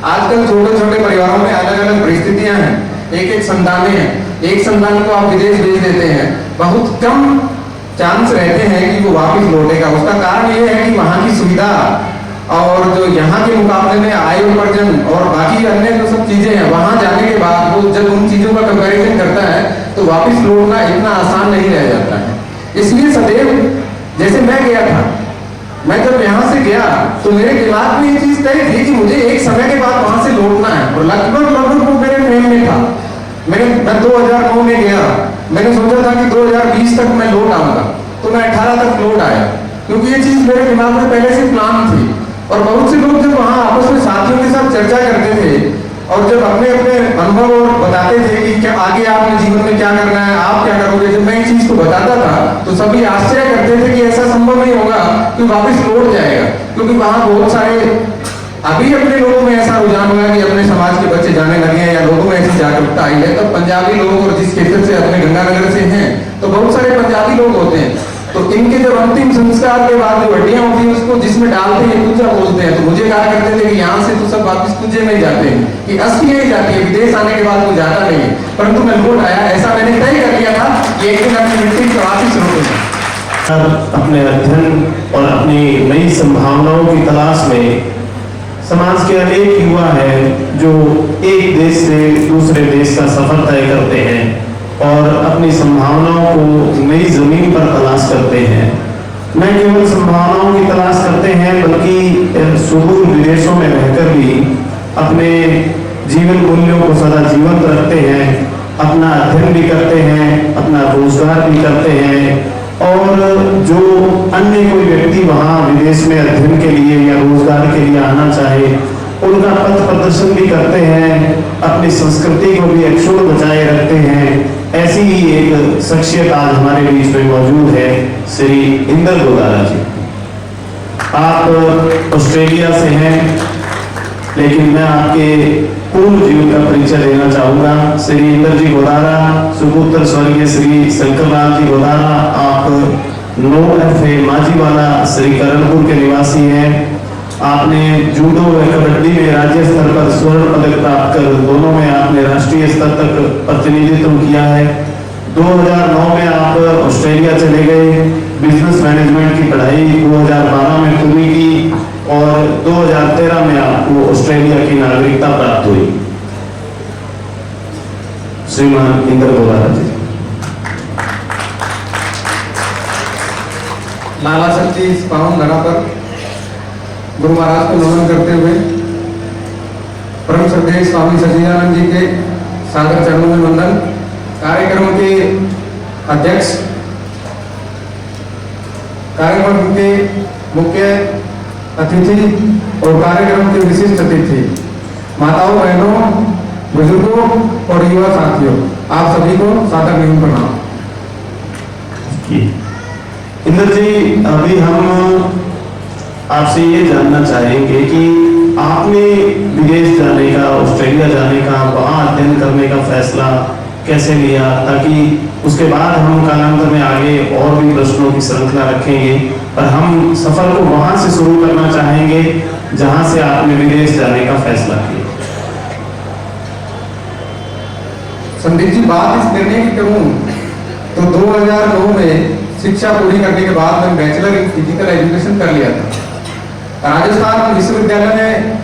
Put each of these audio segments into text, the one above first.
आजकल छोटे छोटे परिवारों में अलग अलग परिस्थितियां हैं, एक एक संतानें हैं, एक संतान को आप विदेश भेज देते हैं, बहुत कम चांस रहते हैं कि वो वापस लौटेगा। उसका कारण ये है कि वहाँ की सुविधा और जो यहाँ के मुकाबले में आय उपार्जन और बाकी अन्य जो सब चीजें हैं, वहां जाने के बाद वो जब उन चीजों का कंपैरिजन करता है तो वापस लौटना इतना आसान नहीं रह जाता है। इसलिए सदैव जैसे मैं गया था, मैं जब यहाँ से गया तो मेरे दिमाग में ये चीज तय थी कि मुझे एक समय के बाद वहां से लौटना है, और लगभग वो मेरे फ्रेम में था। मैं 2009 में गया, मैंने सोचा था कि 2020 तक मैं लौट आऊंगा, तो मैं 18 तक लौट आया, क्योंकि ये चीज मेरे दिमाग में पहले से प्लान थी। और बहुत से लोग जब वहाँ आपस में साथियों के साथ चर्चा करते थे और जब अपने अपने अनुभव और बताते थे कि क्या आगे आपने जीवन में क्या करना है, आप क्या करोगे, जब मैं इस चीज को बताता था तो सभी आश्चर्य करते थे कि ऐसा संभव नहीं होगा कि वापस लौट जाएगा, क्योंकि वहाँ बहुत सारे अभी अपने लोगों में ऐसा रुझान हुआ कि अपने समाज के बच्चे जाने लगे हैं या लोगों में ऐसी जागरूकता आई है। तब पंजाबी लोग, और जिस क्षेत्र से अपने गंगानगर से हैं तो बहुत सारे पंजाबी लोग होते हैं, तो इनके जब अंतिम संस्कार के बाद जो हड्डियां होती हैं उसको जिसमें डालते हैं पूजा बोलते हैं, तो मुझे कहा करते थे कि यहाँ से तो सब वापस पूजे में ही जाते हैं, कि अस्थि ही जाती है, विदेश आने के बाद वो जाता नहीं है। परंतु मैं लौट आया, ऐसा मैंने तय कर लिया था कि एक दिन अपनी मिट्टी को वापस लौटूंगा। अपने अध्ययन और अपनी नई संभावनाओं की तलाश में समाज के अनेक युवा हैं जो एक देश से दूसरे देश का सफर तय करते हैं और अपनी संभावनाओं को नई जमीन पर तलाश करते हैं। न केवल संभावनाओं की तलाश करते हैं बल्कि सुदूर विदेशों में रहकर भी अपने जीवन मूल्यों को सदा जीवंत रखते हैं, अपना अध्ययन भी करते हैं, अपना रोजगार भी करते हैं, और जो अन्य कोई व्यक्ति वहाँ विदेश में अध्ययन के लिए या रोजगार के लिए आना चाहे उनका पथ प्रदर्शन भी करते हैं, अपनी संस्कृति को भी अक्षुण्ण बचाए रखते हैं। ऐसी ही एक शख्सियत आज हमारे बीच में मौजूद है, श्री इंदर गोदारा जी। आप ऑस्ट्रेलिया से हैं, लेकिन मैं आपके पूर्ण जीवन का परिचय देना चाहूंगा। श्री इंदर जी गोदारा, सुपुत्र स्वर्गीय श्री शंकरलाल जी गोदारा, आप 9FA माजीवाला श्री करणपुर के निवासी हैं। आपने जूडो व कबड्डी में राज्य स्तर पर स्वर्ण पदक प्राप्त कर दोनों में आपने राष्ट्रीय स्तर तक प्रतिनिधित्व किया है। 2009 में आप ऑस्ट्रेलिया चले गए, बिजनेस मैनेजमेंट की पढ़ाई 2012 में पूरी की और 2013 में आपको ऑस्ट्रेलिया की नागरिकता प्राप्त हुई। श्रीमान इंदर गोदारा जी। लाला शक्ति इस पावन धरा पर गुरु महाराज को नमन करते हुए परम श्रद्धेय स्वामी सच्चिदानंद जी के सादर चरणों में वंदन। कार्यक्रम के अध्यक्ष, कार्यक्रम के मुख्य अतिथि और कार्यक्रम के विशिष्ट अतिथि, माताओं, बहनों, बुजुर्गों और युवा साथियों, आप सभी को सादर निमन प्रणाम। इंदर जी, अभी हम आपसे ये जानना चाहेंगे कि आपने विदेश जाने का, ऑस्ट्रेलिया जाने का, वहाँ अध्ययन करने का फैसला कैसे लिया, ताकि उसके बाद हम कालांतर में आगे और भी प्रश्नों की श्रृंखला रखेंगे, पर हम सफर को वहां से शुरू करना चाहेंगे जहां से आपने विदेश जाने का फैसला किया। संदीप जी, बात इस निर्णय की करूं तो 2009 में शिक्षा पूरी करने के बाद मैं बैचलर इन फिजिकल एजुकेशन कर लिया था। राजस्थान विश्वविद्यालय में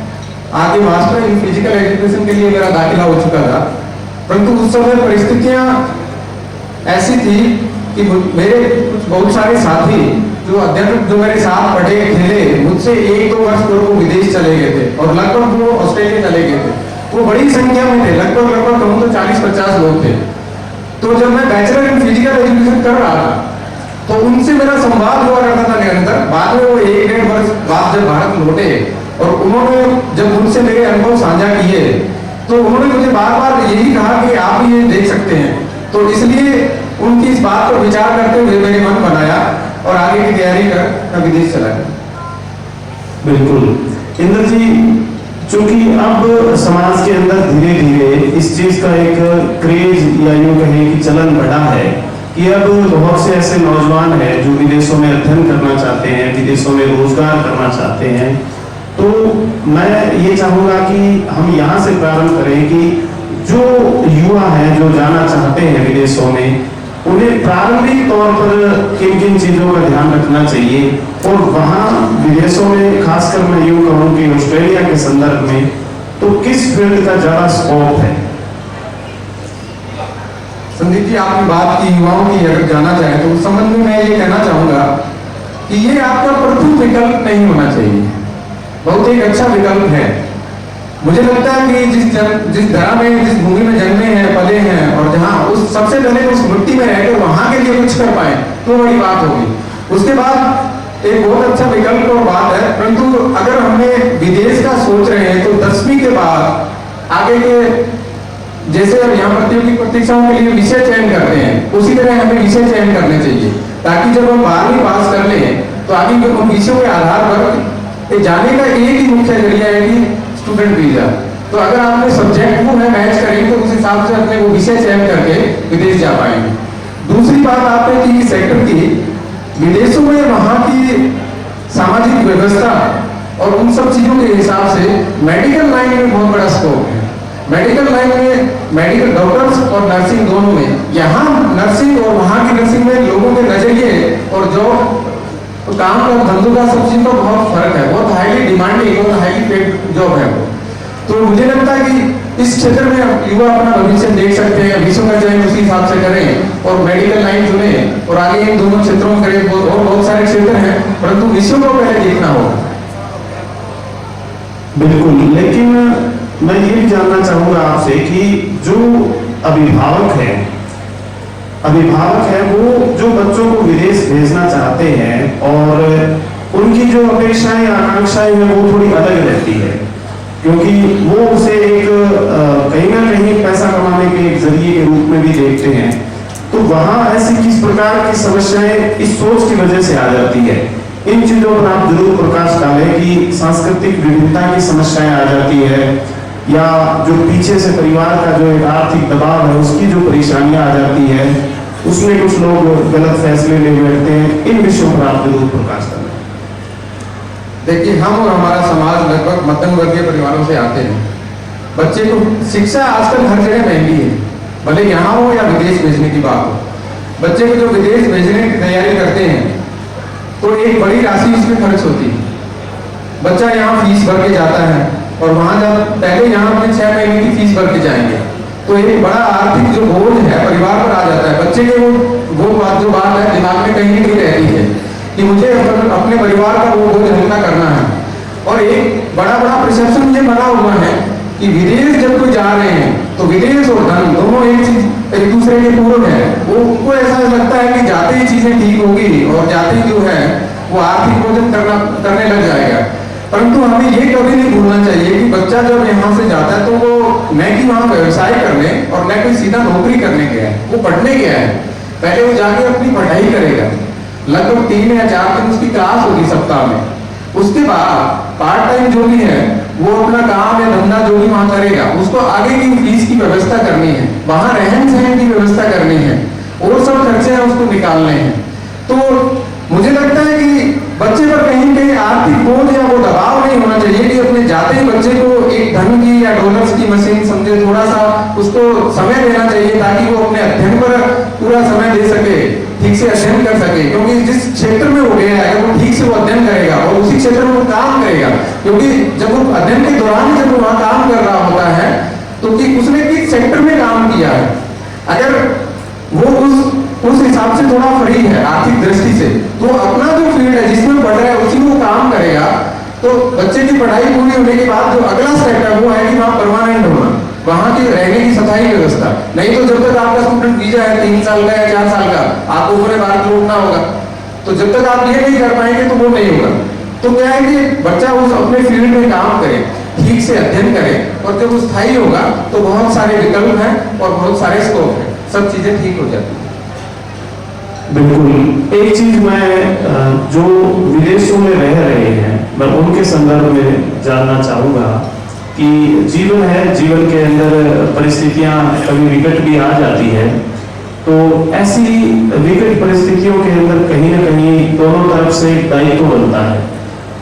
आगे मास्टर इन फिजिकल एजुकेशन के लिए मेरा दाखिला हो चुका था, परंतु उस समय परिस्थितियां ऐसी थी कि मेरे कुछ बहुत सारे साथी जो मेरे साथ पढ़े खेले, मुझसे 1-2 वर्ष पूर्व वो विदेश चले गए थे और लगभग वो ऑस्ट्रेलिया चले गए थे। वो बड़ी संख्या में थे, लगभग कहूँ तो 40-50 लोग थे। तो जब मैं बैचलर इन फिजिकल एजुकेशन कर रहा था तो उनसे मेरा संवाद हुआ करता था निरंतर। बाद में वो 1-1.5 वर्ष बाद जब भारत लौटे और उन्होंने जब उनसे मेरे अनुभव साझा किए तो उन्होंने मुझे बार बार यही कहा कि आप ये देख सकते हैं। तो इसलिए उनकी इस बात पर विचार करते हुए मैंने मन बनाया और आगे की तैयारी कर विदेश चला गया। बिल्कुल इंद्र जी, चूंकि अब समाज के अंदर धीरे धीरे इस चीज का एक क्रेज या यूं कहें कि चलन बढ़ा है कि अब बहुत से ऐसे नौजवान हैं जो विदेशों में अध्ययन करना चाहते हैं, विदेशों में रोजगार करना चाहते हैं। तो मैं ये चाहूंगा कि हम यहाँ से प्रारंभ करें कि जो युवा हैं जो जाना चाहते हैं विदेशों में, उन्हें प्रारंभिक तौर पर किन किन चीजों का ध्यान रखना चाहिए, और वहाँ विदेशों में खासकर मैं यूं कहूँ कि ऑस्ट्रेलिया के संदर्भ में तो किस फील्ड का ज्यादा स्कोप है। संदीप जी, आपने बात की युवाओं की, अगर जाना चाहे तो उस संबंध में मैं ये कहना चाहूंगा कि ये आपका प्रथम विकल्प नहीं होना चाहिए, बहुत एक अच्छा विकल्प है। मुझे लगता है कि जिस धरा में, जिस भूमि में जन्मे हैं, पले हैं, और जहाँ उस सबसे पहले उस मिट्टी में रहकर वहां के लिए कुछ कर पाए तो बड़ी बात होगी। उसके बाद एक बहुत अच्छा विकल्प और बात है। परंतु अगर हमने विदेश का सोच रहे हैं तो 10वीं के बाद आगे के, जैसे अब यहाँ प्रतियोगी परीक्षाओं के लिए विषय चयन करते हैं, उसी तरह हमें विषय चयन करने चाहिए, ताकि जब हम 12वीं पास कर लें तो आगे के विषयों के आधार पर जाने का एक ही मुख्य जरिया है कि स्टूडेंट वीजा। तो अगर आपने सब्जेक्ट वो है मैच करेंगे तो उस हिसाब से अपने वो विषय चयन करके विदेश जा पाएंगे। दूसरी बात आपने की सेक्टर की, विदेशों में वहाँ की सामाजिक व्यवस्था और उन सब चीजों के हिसाब से मेडिकल लाइन में बहुत बड़ा स्कोप है। मेडिकल लाइन में मेडिकल डॉक्टर्स और नर्सिंग दोनों में, यहाँ नर्सिंग और वहाँ की नर्सिंग में लोगों के नजरिए और जो काम का धंधों का सब चीज का बहुत फर्क है, बहुत हाईली डिमांडिंग और हाईली पेड जॉब है वो। तो मुझे लगता है कि इस क्षेत्र में युवा अपना भविष्य देख सकते हैं, विषयों का चयन उसी हिसाब से करें और मेडिकल लाइन चुने और आगे इन दोनों क्षेत्रों में करें। और बहुत सारे क्षेत्र हैं, परंतु विषयों को पहले देखना होगा। बिल्कुल, लेकिन मैं ये भी जानना चाहूंगा आपसे कि जो अभिभावक है वो जो बच्चों को विदेश भेजना चाहते हैं और उनकी जो अपेक्षाएं आकांक्षाएं हैं वो थोड़ी अलग रहती है, क्योंकि वो उसे एक कहीं ना कहीं पैसा कमाने के एक जरिए के रूप में भी देखते हैं। तो वहाँ ऐसी किस प्रकार की समस्याएं इस सोच की वजह से आ जाती है, इन चीजों पर आप जरूर प्रकाश डालें कि सांस्कृतिक विविधता की समस्याएं आ जाती है, या जो पीछे से परिवार का जो एक आर्थिक दबाव है उसकी जो परेशानियां आ जाती है, उसमें कुछ लोग गलत फैसले ले बैठते हैं। इन विषयों पर आप जरूर प्रकाश डालें। देखिए, हम और हमारा समाज लगभग मध्यम वर्गीय परिवारों से आते हैं। बच्चे को शिक्षा आजकल हर जगह महंगी है, भले यहाँ हो या विदेश भेजने की बात हो। बच्चे को जो विदेश भेजने की तैयारी करते हैं तो एक बड़ी राशि उसमें खर्च होती है। बच्चा यहाँ फीस भर के जाता है और वहां जब पहले यहाँ अपने 6 महीने की फीस भर के जाएंगे तो एक बड़ा आर्थिक जो बोझ है परिवार पर आ जाता है। बच्चे के वो बात जो बात है दिमाग में कहीं नहीं रहती है कि मुझे अपने परिवार का वो बोझ हल्का करना है। और एक बड़ा परसेप्शन ये बना हुआ है कि विदेश जब कोई जा रहे हैं तो विदेश और धन दोनों एक दूसरे के पूरक है। वो उनको ऐसा लगता है कि जाते ही चीजें ठीक होगी और जाते ही जो है वो आर्थिक भोजन करने लग जाएगा। परंतु हमें ये कभी नहीं भूलना चाहिए कि बच्चा जब यहाँ से जाता है तो वो न कि वहाँ व्यवसाय करने और न कोई सीधा नौकरी करने गया है, वो पढ़ने गया है। पहले वो जाके अपनी पढ़ाई करेगा, लगभग 3 या 4 दिन उसकी क्लास होगी सप्ताह में। उसके बाद पार्ट टाइम जो भी है वो अपना काम या धंधा जो भी वहां करेगा, उसको आगे की फीस की व्यवस्था करनी है, वहां रहन सहन की व्यवस्था करनी है और सब खर्चे हैं उसको निकालने हैं। तो मुझे लगता है कि बच्चे पर कहीं कहीं आर्थिक बोझ या वो दबाव नहीं होना चाहिए कि अपने जाते ही बच्चे को एक धन की या डॉलर्स की मशीन समझे। थोड़ा सा उसको समय देना चाहिए ताकि वो अपने अध्ययन पर पूरा समय दे सके, ठीक से अध्ययन कर सके। क्योंकि जिस क्षेत्र में वो गया है वो ठीक से वो अध्ययन करेगा और उसी क्षेत्र में वो काम करेगा। क्योंकि जब वो अध्ययन के दौरान जब वो वहाँ काम कर रहा होता है तो कि उसने किस सेक्टर में काम किया है, अगर वो उस हिसाब से थोड़ा फ्री है आर्थिक दृष्टि से, तो अपना जो फील्ड है जिसमें पढ़ रहा है उसी में वो काम करेगा। तो बच्चे की पढ़ाई पूरी होने के बाद जो अगला स्टेप है वो है कि वहाँ परमानेंट होना, वहाँ की रहने की स्थायी व्यवस्था। नहीं तो जब तक आपका स्टूडेंट वीजा है 3 साल का या 4 साल का, आपको पूरे भारत लौटना होगा। तो जब तक आप ये नहीं कर पाएंगे तो वो नहीं होगा। तो क्या है कि बच्चा उस अपने फील्ड में काम करे, ठीक से अध्ययन करे, और जब वो स्थायी होगा तो बहुत सारे विकल्प हैं और बहुत सारे स्कोप हैं, सब चीजें ठीक हो जाती है। बिल्कुल, एक चीज मैं जो विदेशों में रह रहे हैं मैं उनके संदर्भ में जानना चाहूंगा कि जीवन है, जीवन के अंदर परिस्थितियां कभी विकट भी आ जाती है। तो ऐसी विकट परिस्थितियों के अंदर कहीं ना कहीं दोनों तरफ से एक दायित्व बनता है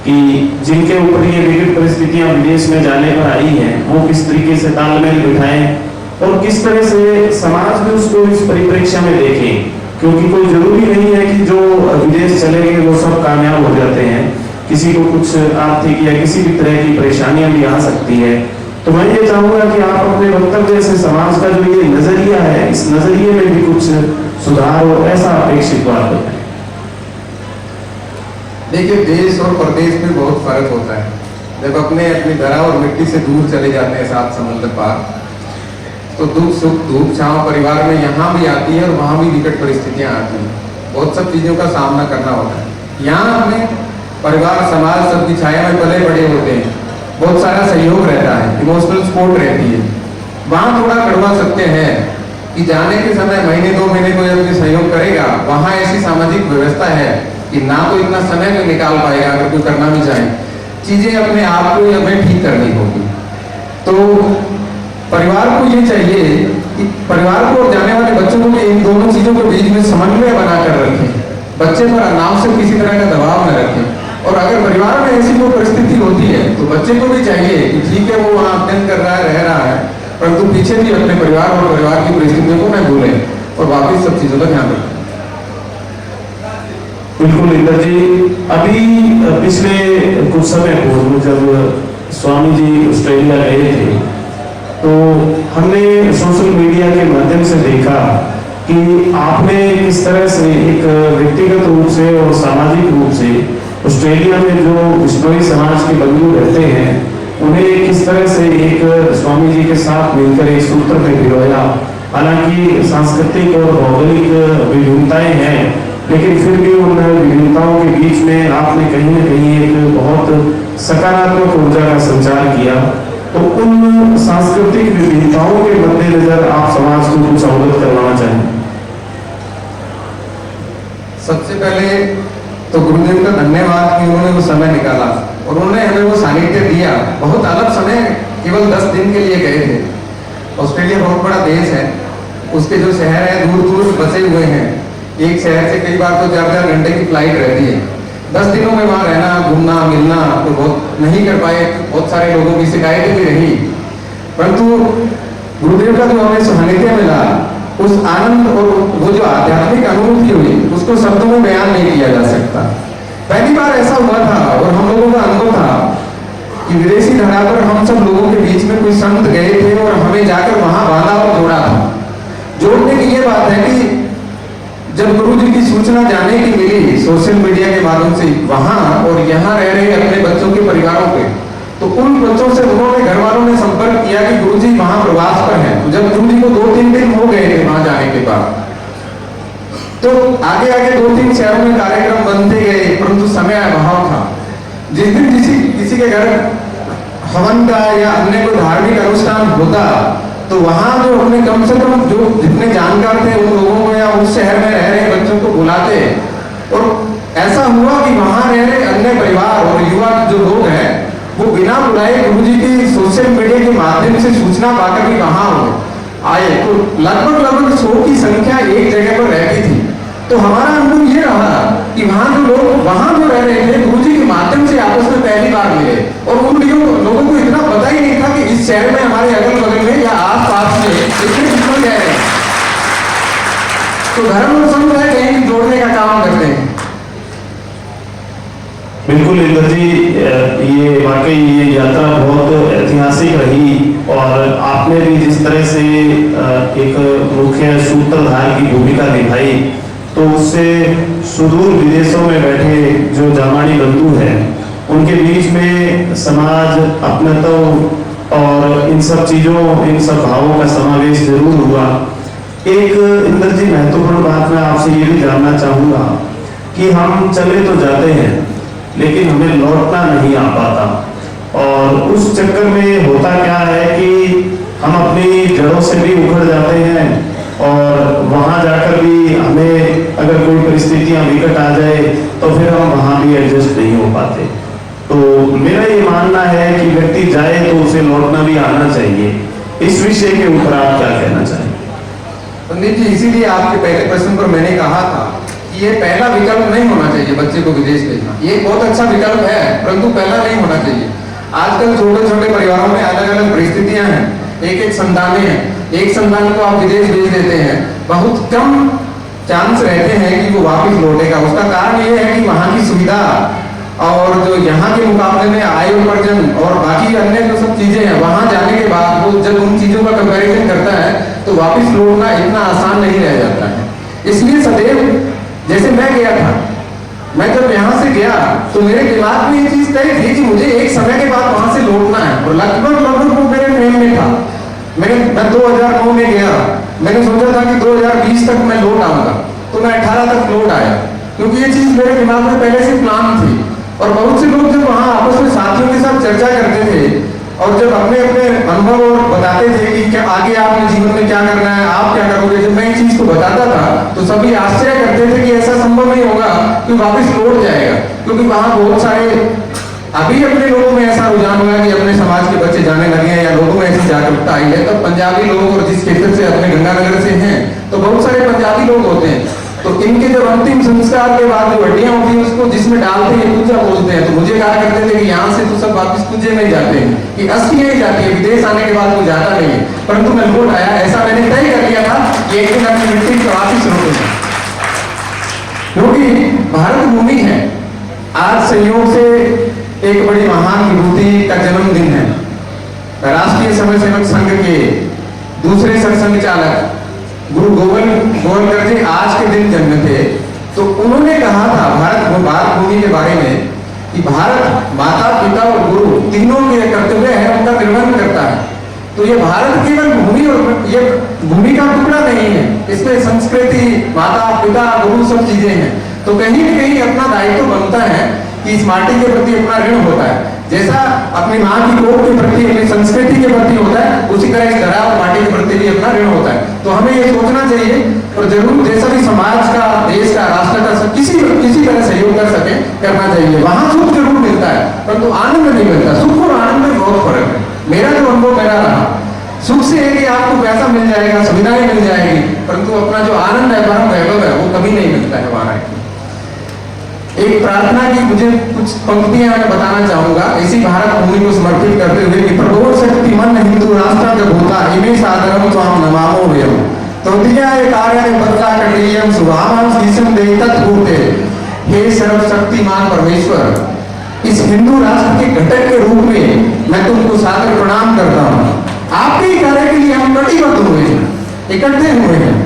कि जिनके ऊपर ये विकट परिस्थितियां विदेश में जाने पर आई हैं वो किस तरीके से तालमेल बिठाएं और किस तरह से समाज भी उसको इस परिप्रेक्ष्य में देखें, क्योंकि कोई जरूरी नहीं है कि जो विदेश चले गए वो सब कामयाब हो जाते हैं। किसी को कुछ आर्थिक या किसी भी तरह की परेशानियां भी आ सकती है। तो मैं ये चाहूंगा कि आप अपने वक्तव्य से समाज का जो ये नजरिया है, इस नजरिए में भी कुछ सुधार हो, ऐसा अपेक्षित बात बताएं। देखिए, देश और प्रदेश में बहुत फर्क होता है। जब अपनी धरा और मिट्टी से दूर चले जाते हैं, सात समुद्र पार, तो दुख सुख धूप छांव परिवार में यहाँ भी आती है और वहाँ भी विकट परिस्थितियाँ आती हैं। बहुत सब चीज़ों का सामना करना होता है। यहाँ अपने परिवार समाज सबकी छाया में पले बड़े होते हैं, बहुत सारा सहयोग रहता है, इमोशनल सपोर्ट रहती है। वहाँ थोड़ा कड़वा सत्य है कि जाने के समय महीने 2 महीने कोई अपनी सहयोग करेगा, वहाँ ऐसी सामाजिक व्यवस्था है कि ना तो इतना समय में निकाल पाएगा अगर कोई करना भी चाहे। चीजें अपने आप को हमें ठीक करनी होगी। तो परिवार को ये चाहिए कि परिवार को और जाने वाले बच्चों को इन दोनों चीजों के बीच में समन्वय बनाकर रखें, बच्चे पर अनावश्यक किसी तरह का दबाव न रखें। और अगर परिवार में ऐसी कोई परिस्थिति होती है तो बच्चे को भी चाहिए कि ठीक है वो वहाँ अध्ययन कर रहा है, रह रहा है, परंतु पीछे भी अपने परिवार और परिवार की परिस्थितियों को न भूलें और वापिस सब चीजों का ध्यान रखें। बिल्कुल इंदर जी, अभी पिछले कुछ समय पूर्व जब स्वामी जी ऑस्ट्रेलिया गए थे तो हमने सोशल मीडिया के माध्यम से देखा कि आपने किस तरह से एक व्यक्तिगत रूप से और सामाजिक रूप से ऑस्ट्रेलिया में जो बिश्नोई समाज के बंधु रहते हैं उन्हें किस तरह से एक स्वामी जी के साथ मिलकर एक सूत्र में पिरोया। हालांकि सांस्कृतिक और भौगोलिक विभिन्नताएं हैं, लेकिन फिर भी उन विभिन्नताओं के बीच में आपने कहीं न कहीं एक बहुत सकारात्मक ऊर्जा का संचार किया। तो उन सांस्कृतिक विभिन्नताओं के मद्देनजर आप समाज को कुछ अवगत करवाना चाहें। सबसे पहले तो गुरुदेव का धन्यवाद कि उन्होंने वो समय निकाला और उन्होंने हमें वो सानिध्य दिया। बहुत अलग समय, केवल 10 दिन के लिए गए थे। ऑस्ट्रेलिया बहुत बड़ा देश है, उसके जो शहर है दूर दूर बसे हुए हैं। एक शहर से कई बार तो 4-4 घंटे की फ्लाइट रहती है। 10 दिनों में वहाँ रहना, घूमना, मिलना तो बहुत नहीं कर पाए। बहुत सारे लोगों की शिकायतें भी रही, परंतु गुरुदेव का जो हमें सानिध्य मिला, उस आनंद और वो जो आध्यात्मिक अनुभूति हुई, उसको शब्दों में बयान नहीं किया जा सकता। पहली बार ऐसा हुआ था और हम लोगों का अनुभव था कि विदेशी धरा पर हम सब लोगों के बीच में कोई संत गए थे और हमें जाकर वहां बांधा और जोड़ा था। जोड़ने की ये बात है कि जब गुरु जी की सूचना जाने की मिली सोशल मीडिया के माध्यम से वहां और यहाँ रह रहे अपने बच्चों के परिवारों पे, तो उन बच्चों से उन्होंने घर वालों ने संपर्क किया कि गुरु जी वहां प्रवास पर हैं। तो जब गुरु जी को 2-3 दिन हो गए थे वहां जाने के बाद, तो आगे आगे 2-3 शहरों में कार्यक्रम बनते गए, परंतु समय अभाव था। जिस दिन किसी के घर हवन का या अन्य कोई धार्मिक अनुष्ठान होता तो वहां जो अपने कम से कम जो जितने जानकार थे उन लोगों को या उस शहर में रह रहे बच्चों को बुलाते। और ऐसा हुआ कि वहां रह रहे अन्य परिवार और युवा जो लोग हैं वो बिना बुलाए गुरु जी की सोशल मीडिया के माध्यम से सूचना पाकर भी वहां आए। तो लगभग 100 की संख्या एक जगह पर रहती थी। तो हमारा अनुभव ये रहा कि वहां जो लोग वहां जो रह रहे थे गुरु जी के माध्यम से आपस में पहली बार मिले और उन लोगों को इतना पता ही नहीं था कि इस शहर में हमारे अगल बगल में या आस पास में इतने विश्व रह रहे हैं। तो धर्म और समुदाय कहीं जोड़ने का काम करते हैं। बिल्कुल इंदर जी, ये वाकई ये यात्रा बहुत ऐतिहासिक रही और आपने भी जिस तरह से एक मुख्य सूत्रधार की भूमिका निभाई, तो उससे सुदूर विदेशों में बैठे जो जामानी बंधु हैं उनके बीच में समाज, अपनत्व और इन सब चीजों, इन सब भावों का समावेश जरूर हुआ। एक इंदर जी महत्वपूर्ण बात मैं आपसे ये भी जानना चाहूंगा कि हम चले तो जाते हैं लेकिन हमें लौटना नहीं आ पाता और उस चक्कर में होता क्या है कि हम अपनी जड़ों से भी उखड़ जाते हैं और वहां जाकर भी हमें अगर कोई परिस्थितियां विकट आ जाए तो फिर हम वहां भी एडजस्ट नहीं हो पाते। तो मेरा ये मानना है कि व्यक्ति जाए तो उसे लौटना भी आना चाहिए। इस विषय के ऊपर आप क्या कहना चाहेंगे? पंडित जी, इसीलिए आपके पहले प्रश्न पर मैंने कहा था कि ये पहला विकल्प नहीं होना चाहिए बच्चे को विदेश भेजना। ये एक बहुत अच्छा विकल्प है, परंतु पहला नहीं होना चाहिए। आजकल छोटे छोटे परिवारों में अलग अलग परिस्थितियां हैं, एक एक संतानें हैं, एक संतान को आप विदेश भेज देते हैं, बहुत कम चांस रहते हैं कि वो वापस लौटेगा। उसका कारण ये है कि वहाँ की सुविधा और जो यहाँ के मुकाबले में आय उपार्जन और बाकी अन्य जो सब चीजें हैं, वहां जाने के बाद वो जब उन चीजों का कंपैरिजन करता है तो वापस लौटना इतना आसान नहीं रह जाता है। इसलिए सदैव जैसे मैं गया था, मैं जब यहाँ से गया तो मेरे दिमाग में ये चीज तय थी कि मुझे एक समय के बाद वहां से लौटना है, और लगभग वो मेरे ट्रेन में था। मैं 2009 में गया, मैंने सोचा था कि 2020 तक मैं लौट आऊंगा, तो मैं 18 तक लौट आया, क्योंकि ये चीज मेरे दिमाग में पहले से प्लान थी। और बहुत से लोग जब वहाँ आपस में साथियों के साथ चर्चा करते थे और जब अपने अपने अनुभव और बताते थे कि क्या आगे आपने जीवन में क्या करना है, आप क्या करोगे, जब मैं इस चीज को बताता था तो सभी आश्चर्य करते थे कि ऐसा संभव नहीं होगा कि वापस लौट जाएगा, क्योंकि वहाँ बहुत सारे अभी अपने लोगों में ऐसा रुझान हुआ है कि अपने समाज के बच्चे जाने लगे हैं या लोगों में ऐसी जागरूकता आई है। तब पंजाबी लोग, और जिस क्षेत्र से अपने गंगानगर से हैं तो बहुत सारे पंजाबी लोग होते हैं, तो इनके जब अंतिम संस्कार के बाद जो हड्डियां होती हैं उसको जिसमें डालते हैं पूजा बोलते हैं, तो मुझे कहा करते थे कि यहाँ से तो सब वापस पूजे में जाते हैं, कि अस्थियां ही जाती है, विदेश आने के बाद कोई जाता नहीं है। परंतु मैं लौट आया, ऐसा मैंने तय कर लिया था कि एक दिन अपनी मिट्टी को वापिस लौटूंगा, क्योंकि भारत भूमि है। आज संयोग से एक बड़ी महान विभूति का जन्मदिन है। राष्ट्रीय स्वयं सेवक संघ के दूसरे सरसंघ चालक गुरु गोविंदकर जी आज के दिन जन्मे थे। तो उन्होंने कहा था भारत भूमि के बारे में कि भारत माता पिता और गुरु तीनों के कर्तव्य है, उनका निर्वहन करता है। तो ये भारत केवल भूमि और ये भूमि का टुकड़ा नहीं है, इसमें संस्कृति, माता पिता गुरु सब चीजें हैं। तो कहीं न कहीं अपना दायित्व बनता है कि इस माटी के प्रति अपना ऋण होता है। जैसा अपनी माँ की कोख के प्रति, अपनी संस्कृति के प्रति होता है, उसी तरह इस धरा और माटी के प्रति भी अपना ऋण होता है। तो हमें ये सोचना चाहिए और जरूर जैसा भी समाज का, देश का, राष्ट्र का किसी तरह सहयोग कर सके करना चाहिए। वहां सुख जरूर मिलता है परंतु आनंद नहीं मिलता। सुख और आनंद में बहुत फर्क है। मेरा जो अनुभव मेरा रहा, सुख से है कि आपको पैसा मिल जाएगा, सुविधाएं मिल जाएगी, परंतु अपना जो आनंद है, परम वैभव है, वो कभी नहीं मिलता है वहां। एक प्रार्थना की मुझे कुछ पंक्तियां मैं बताना चाहूंगा इसी भारत भूमि को समर्पित करते हुए कि प्रभो शक्तिमान हिंदू राष्ट्र भूता इमे सादरम स्वाम नमामो वयम तोदिया कार्य बदला कटियम सुभावान शीशम देतत भूते। हे सर्वशक्तिमान परमेश्वर, इस हिंदू राष्ट्र के घटक के रूप में मैं तुमको सादर प्रणाम करता हूँ। आपके ही कार्य के लिए हम कटिबद्ध हुए हैं, इकट्ठे हुए हैं,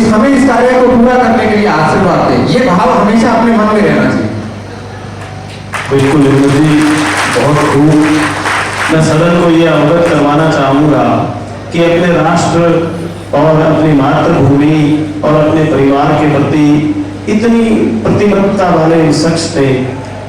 हमें इस कार्य को पूरा करने के लिए आशीर्वाद दें। ये भाव हमेशा अपने मन में रहना चाहिए। बिल्कुल जी, बहुत खूब। मैं सदन को ये अवगत करवाना चाहूंगा कि अपने राष्ट्र और अपनी मातृभूमि और अपने परिवार के प्रति इतनी प्रतिबद्धता वाले शख्स थे।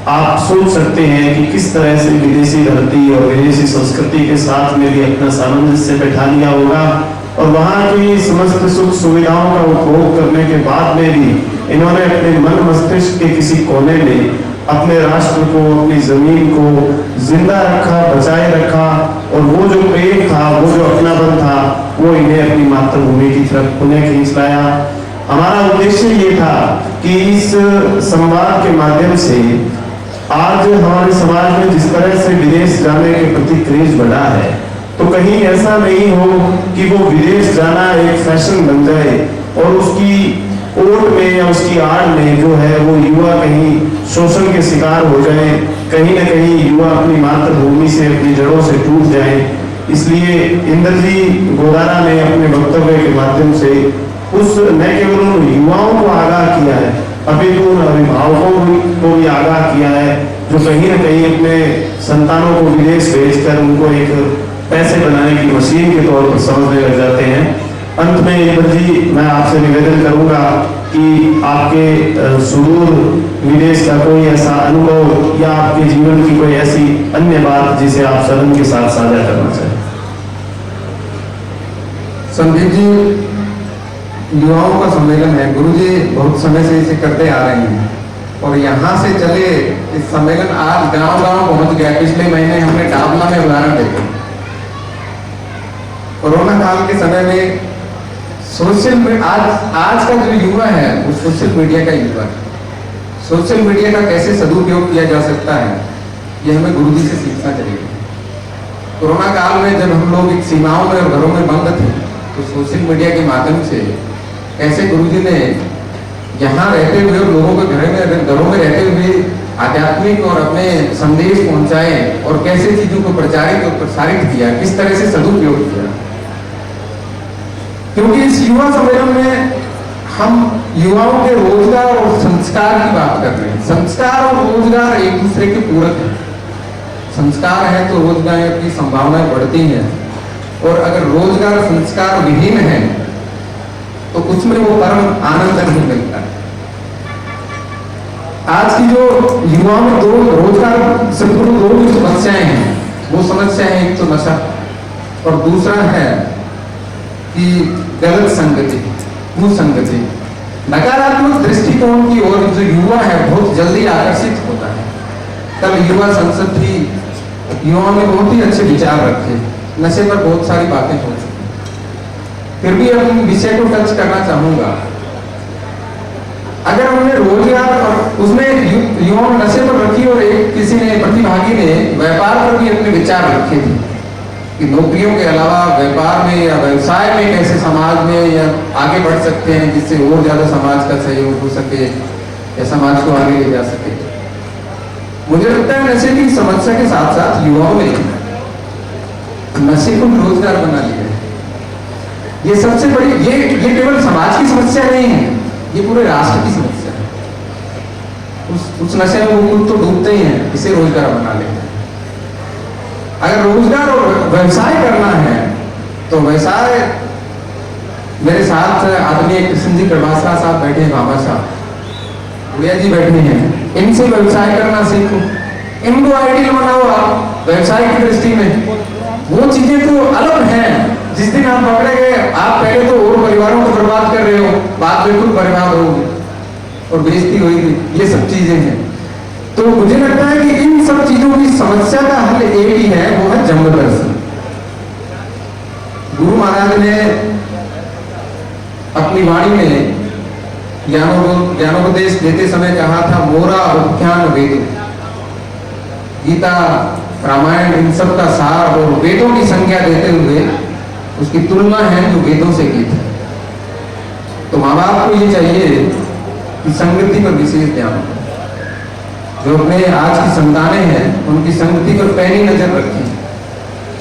आप सोच सकते हैं कि किस तरह से विदेशी धरती और विदेशी संस्कृति के साथ में भी अपना सामंजस्य बैठा लिया होगा, और वहाँ की समस्त सुख सुविधाओं का उपभोग करने के बाद में भी इन्होंने अपने मन मस्तिष्क के किसी कोने में अपने राष्ट्र को, अपनी जमीन को जिंदा रखा, बचाए रखा, और वो जो प्रेम था, वो जो अपनापन था, वो इन्हें अपनी मातृभूमि की तरफ पुनः खींच लाया। हमारा उद्देश्य ये था कि इस संवाद के माध्यम से आज हमारे समाज में जिस तरह से विदेश जाने के प्रति क्रेज बढ़ा है, तो कहीं ऐसा नहीं हो कि वो विदेश जाना एक फैशन बन जाए और उसकी ओट में या उसकी आड़ में जो है वो युवा कहीं शोषण के शिकार हो जाए, कहीं ना कहीं युवा अपनी मातृभूमि से, अपनी जड़ों से टूट जाए। इसलिए इंद्र जी गोदारा ने अपने वक्तव्य के माध्यम से उस न केवल उन युवाओं को आगाह किया है, अपितु उन अभिभावकों को भी आगाह किया है जो कहीं न कहीं अपने संतानों को विदेश भेजकर उनको एक पैसे बनाने की मशीन के तौर पर समझने लग जाते हैं। अंत में इंद्र जी, मैं आपसे निवेदन करूंगा कि आपके सुदूर विदेश का कोई ऐसा अनुभव या आपके जीवन की कोई ऐसी अन्य बात जिसे आप सदन के साथ साझा करना चाहें। संदीप जी, युवाओं का सम्मेलन है, गुरु जी बहुत समय से इसे करते आ रहे हैं और यहाँ से चले इस सम्मेलन आज गांव-गांव पहुंच गया। पिछले महीने हमने डाबला में उदाहरण देखा। कोरोना काल के समय में आज का जो युवा है वो सोशल मीडिया का युवा है। सोशल मीडिया का कैसे सदुपयोग किया जा सकता है ये हमें गुरुजी से सीखना चाहिए। कोरोना काल में जब हम लोग एक सीमाओं में और घरों में बंद थे तो सोशल मीडिया के माध्यम से कैसे गुरुजी ने यहाँ रहते हुए लोगों के घरों में रहते हुए आध्यात्मिक और अपने संदेश पहुंचाए और कैसे चीजों को प्रचारित और प्रसारित किया, किस तरह से सदुपयोग किया। क्योंकि इस युवा सम्मेलन में हम युवाओं के रोजगार और संस्कार की बात कर रहे हैं। संस्कार और रोजगार एक दूसरे के पूरक है। संस्कार है तो रोजगार की संभावनाएं बढ़ती हैं, और अगर रोजगार संस्कार विहीन है तो उसमें वो परम आनंद नहीं मिलता। आज की जो युवाओं में दो रोजगार से पूर्व दो ही समस्याएं हैं। वो समस्या है एक तो नशा और दूसरा है कि गलत संगति, कुसंगति। नकारात्मक दृष्टिकोण की ओर जो युवा है बहुत जल्दी आकर्षित होता है। कल युवा संसद थी, युवाओं ने बहुत ही अच्छे विचार रखे, नशे पर बहुत सारी बातें हो चुकी। फिर भी अब विषय को टच करना चाहूंगा। अगर हमने रोजगार और उसमें युवाओं नशे पर रखी और एक किसी ने प्रतिभागी ने व्यापार पर भी अपने विचार रखे थे कि नौकरियों के अलावा व्यापार में या व्यवसाय में कैसे समाज में या आगे बढ़ सकते हैं जिससे और ज्यादा समाज का सहयोग हो सके या समाज को आगे ले जा सके। मुझे लगता है नशे की समस्या के साथ साथ युवाओं ने नशे को रोजगार बना लिया है। ये सबसे बड़ी, ये केवल समाज की समस्या नहीं है, ये पूरे राष्ट्र की समस्या है। उस नशे में वो तो डूबते ही हैं, इसे रोजगार बना लेते हैं। अगर रोजगार और व्यवसाय करना है तो व्यवसाय, मेरे साथ आदरणीय कृष्ण जी प्रभासरा साहब बैठे हैं, बाबा साहब भैया जी बैठे हैं, इनसे व्यवसाय करना सीखो, इनको आइडियल बनाओ आप व्यवसाय की दृष्टि में। वो चीजें तो अलग हैं। जिस दिन आप पकड़े गए, आप पहले तो और परिवारों को बर्बाद कर रहे हो, बात बिल्कुल बर्बाद होगी और बेइज्जती होगी, ये सब चीजें हैं। तो मुझे लगता है कि इन सब चीजों की समस्या का हल एक ही है, वो है जन्म दर्शन। गुरु महाराज ने अपनी वाणी में ज्ञानोपदेश देते समय कहा था, मोरा उपख्यान वेद। गीता, रामायण, इन सब का सार और वेदों की संज्ञा देते हुए उसकी तुलना है जो वेदों से की थी। तो माँ बाप को ये चाहिए कि संगति पर विशेष ध्यान हो। जो अपने आज की संतानें हैं उनकी संगति पर पैनी नजर रखें।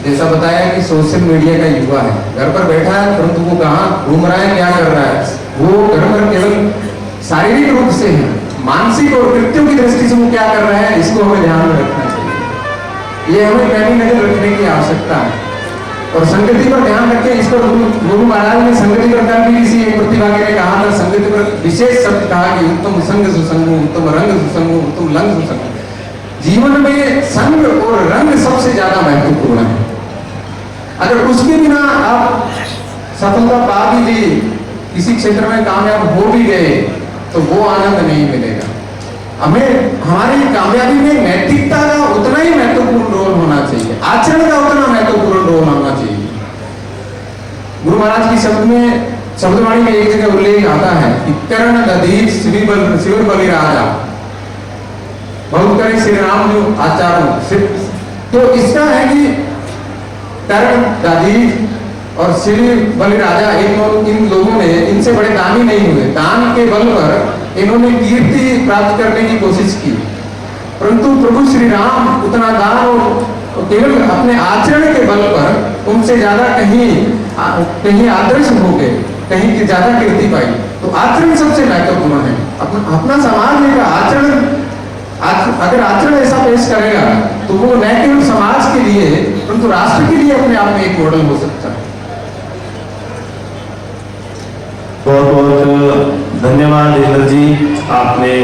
जैसा बताया कि सोशल मीडिया का युवा है, घर पर बैठा है, परंतु वो कहाँ घूम रहा है, क्या कर रहा है, वो घर पर केवल शारीरिक रूप से है, मानसिक और कृत्यों की दृष्टि से वो क्या कर रहा है, इसको हमें ध्यान में रखना चाहिए। ये हमें पैनी नजर रखने की आवश्यकता है और संगति पर ध्यान रखें। इस पर गुरु महाराज ने संगति पर भी किसी एक प्रतिभागी ने कहा था, संगति पर विशेष शब्द कहा कि उत्तम संग सुसंग, उत्तम रंग सुसंग, उत्तम लंग सुसंग। जीवन में संग और रंग सबसे ज्यादा महत्वपूर्ण है। अगर उसके बिना आप सफलता पा भी ली, किसी क्षेत्र में कामयाब हो भी गए, तो वो आनंद नहीं मिलेगा। हमें हमारी कामयाबी में नैतिकता का उतना ही महत्वपूर्ण रोल होना चाहिए, आचरण का उतना महत्वपूर्ण रोल होना चाहिए। गुरु महाराज की शब्दवाणी में एक जगह उल्लेख आता है कि कर्ण दधीर शिविर बलि राजा, बहुत करे श्री राम जो आचार्य। तो इसका है कि कर्ण, दधीर और श्री बलि राजा, इन लोगों ने, इनसे बड़े दानी नहीं हुए। दान के बल पर इन्होंने कीर्ति प्राप्त करने की कोशिश की, परंतु प्रभु श्री राम उतना दान और केवल अपने आचरण के बल पर उनसे ज्यादा कहीं आदर्श हो गए, कहीं की ज्यादा कीर्ति पाई। तो आचरण सबसे महत्वपूर्ण है। अपना समाज में आचरण, अगर आचरण ऐसा पेश करेगा तो वो न केवल समाज के लिए परंतु राष्ट्र के लिए अपने आप में एक मॉडल हो सकता है। बहुत बहुत धन्यवाद इंद्र जी। आपने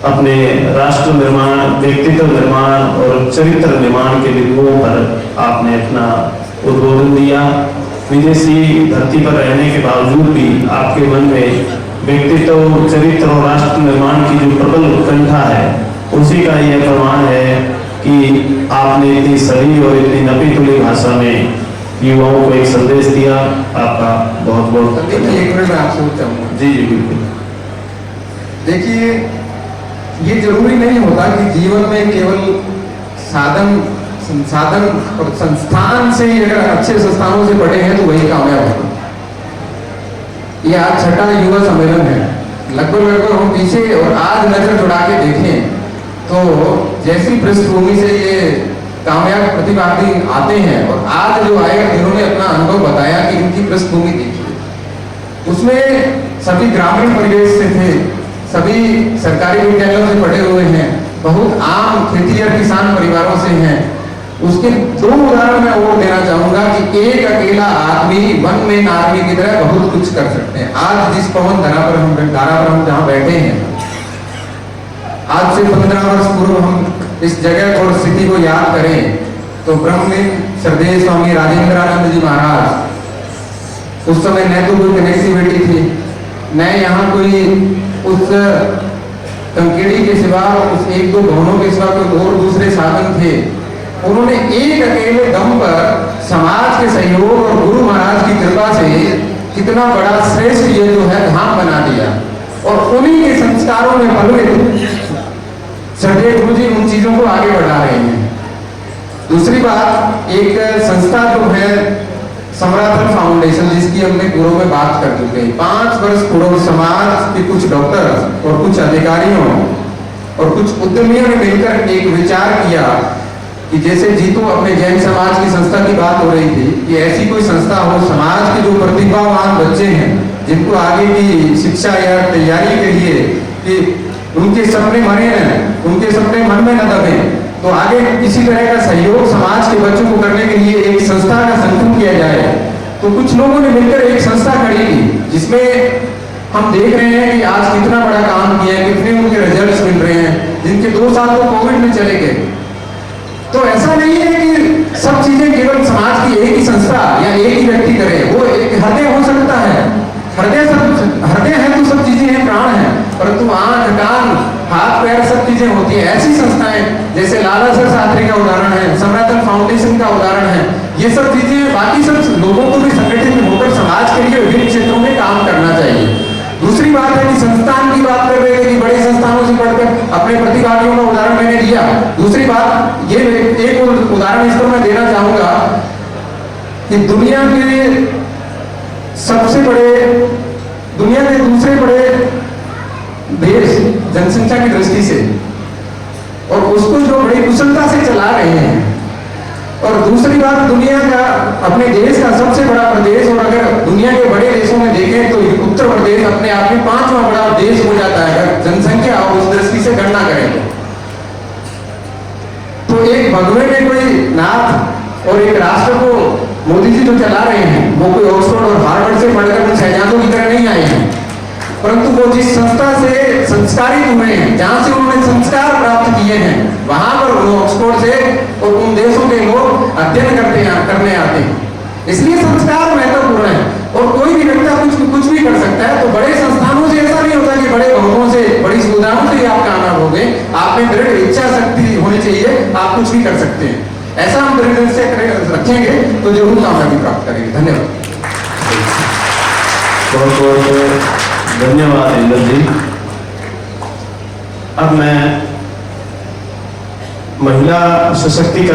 अपने राष्ट्र निर्माण, व्यक्तित्व निर्माण और चरित्र निर्माण के बिंदुओं पर आपने अपना उद्बोधन दिया। विदेशी धरती पर रहने के बावजूद भी आपके मन में व्यक्तित्व, चरित्र और राष्ट्र निर्माण की जो प्रबल उत्कंठा है, उसी का यह प्रमाण है कि आपने इतनी सरल और इतनी नपी तुली भाषा में युवाओं को एक संदेश दिया। आपका बहुत बहुत तो देखिए, एक मिनट में आपसे पूछना चाहूँगा। जी जी बिल्कुल। देखिए, ये जरूरी नहीं होता कि जीवन में केवल संसाधन और संस्थान से ही, अगर अच्छे संस्थानों से पढ़े हैं तो वही कामयाब होगा। ये आज छठा युवा सम्मेलन है। लगभग हम पीछे और आज नजर चुरा के देखें तो जैसी पृष्ठभूमि से ये कामयाब प्रतिभागी आते हैं और आज जो आए जिन्होंने अपना अनुभव बताया कि इनकी पृष्ठभूमि देखिए, उसमें सभी ग्रामीण परिवेश से थे, सभी सरकारी विद्यालयों से पढ़े हुए हैं, बहुत आम खेती और किसान परिवारों से हैं। उसके दो उदाहरण मैं और देना चाहूंगा कि एक अकेला आदमी वन में आर्मी की तरह बहुत कुछ कर सकते हैं। आज जिस पवन धारा पर हम जहाँ बैठे हैं, आज से 15 वर्ष पूर्व हम इस जगह और स्थिति को याद करें तो ब्रह्मलीन श्रद्धेय स्वामी राजेंद्रानंद जी महाराज, उस समय न तो कोई कनेक्टिविटी थी, न यहाँ कोई उस कंकेड़ी के सिवा, उस एक दो भवनों के सिवा कोई और दूसरे साधन थे। उन्होंने एक अकेले दम पर समाज के सहयोग और गुरु महाराज की कृपा से कितना बड़ा श्रेष्ठ ये जो है धाम बना दिया, और उन्हीं के संस्कारों में पलवित श्रद्धेय गुरु जी उन चीजों को आगे बढ़ा रहे हैं। दूसरी बात, एक संस्था जो है समराथन फाउंडेशन, जिसकी हमने पूर्व में बात कर चुके हैं। 5 वर्ष पूर्व समाज के कुछ डॉक्टर और कुछ अधिकारियों और कुछ उद्यमियों ने मिलकर एक विचार किया कि जैसे जीतो अपने जैन समाज की संस्था की बात हो रही थी कि ऐसी कोई संस्था हो, समाज के जो प्रतिभावान बच्चे हैं जिनको आगे की शिक्षा या तैयारी के लिए कि उनके सपने मरे हैं, उनके सपने मन में न दबे, तो आगे किसी तरह का सहयोग समाज के बच्चों को करने के लिए एक संस्था का संगठन किया जाए। तो कुछ लोगों ने मिलकर एक संस्था खड़ी की, जिसमें हम देख रहे हैं कि आज कितना बड़ा काम किया है, कितने उनके रिजल्ट्स मिल रहे हैं, जिनके 2 साल तो कोविड में चले गए। तो ऐसा नहीं है कि सब चीजें केवल समाज की एक ही संस्था या एक ही व्यक्ति करे। वो एक हृदय हो सकता है, हृदय है तो सब चीजें हैं, प्राण है, परंतु आंख कान हाथ पैर सब चीजें होती है। ऐसी संस्थाएं जैसे लालासर शास्त्री का उदाहरण है, समराथन फाउंडेशन का उदाहरण है, ये सब चीजें, बाकी सब लोगों को भी संगठित होकर समाज के लिए विभिन्न क्षेत्रों में काम करना चाहिए। दूसरी बात है कि संस्थान की बात कर रहे थे कि बड़े संस्थानों से पढ़कर अपने प्रतिभागियों का उदाहरण मैंने दिया। दूसरी बात ये एक उदाहरण इस पर मैं देना चाहूंगा कि दुनिया के दूसरे बड़े देश जनसंख्या की दृष्टि से, और उसको जो बड़ी कुशलता से चला रहे हैं, और दूसरी बात दुनिया का, अपने देश का सबसे बड़ा प्रदेश, और अगर दुनिया के बड़े देशों में देखें तो उत्तर प्रदेश अपने आप में 5वां बड़ा देश हो जाता है अगर जनसंख्या और उस दृष्टि से गणना करें तो एक भगवे में कोई नाथ और एक राष्ट्र को मोदी जी जो चला रहे हैं, वो कोई ऑक्सफोर्ड और हार्वर्ड से पढ़कर कुछ शहजादों की तरह नहीं आए हैं, परंतु वो जिस संस्था से संस्कारित हुए हैं, जहां से उन्होंने संस्कार प्राप्त किए हैं, वहां पर वो ऑक्सफोर्ड से और उन देशों के लोग अध्ययन करने आते हैं। इसलिए संस्कार महत्वपूर्ण है, और कोई भी व्यक्ति कुछ भी कर सकता है। तो बड़े संस्थानों से ऐसा नहीं होता कि बड़े भवनों से, बड़ी सुविधाओं से आप कामयाब हो गए। आप में दृढ़ इच्छा शक्ति होनी चाहिए, आप कुछ भी कर सकते हैं। ऐसा हम दृढ़ से रखेंगे तो जरूर कामयाबी प्राप्त करेंगे। धन्यवाद। बहुत बहुत धन्यवाद इंद्र जी। अब मैं महिला सशक्तिकरण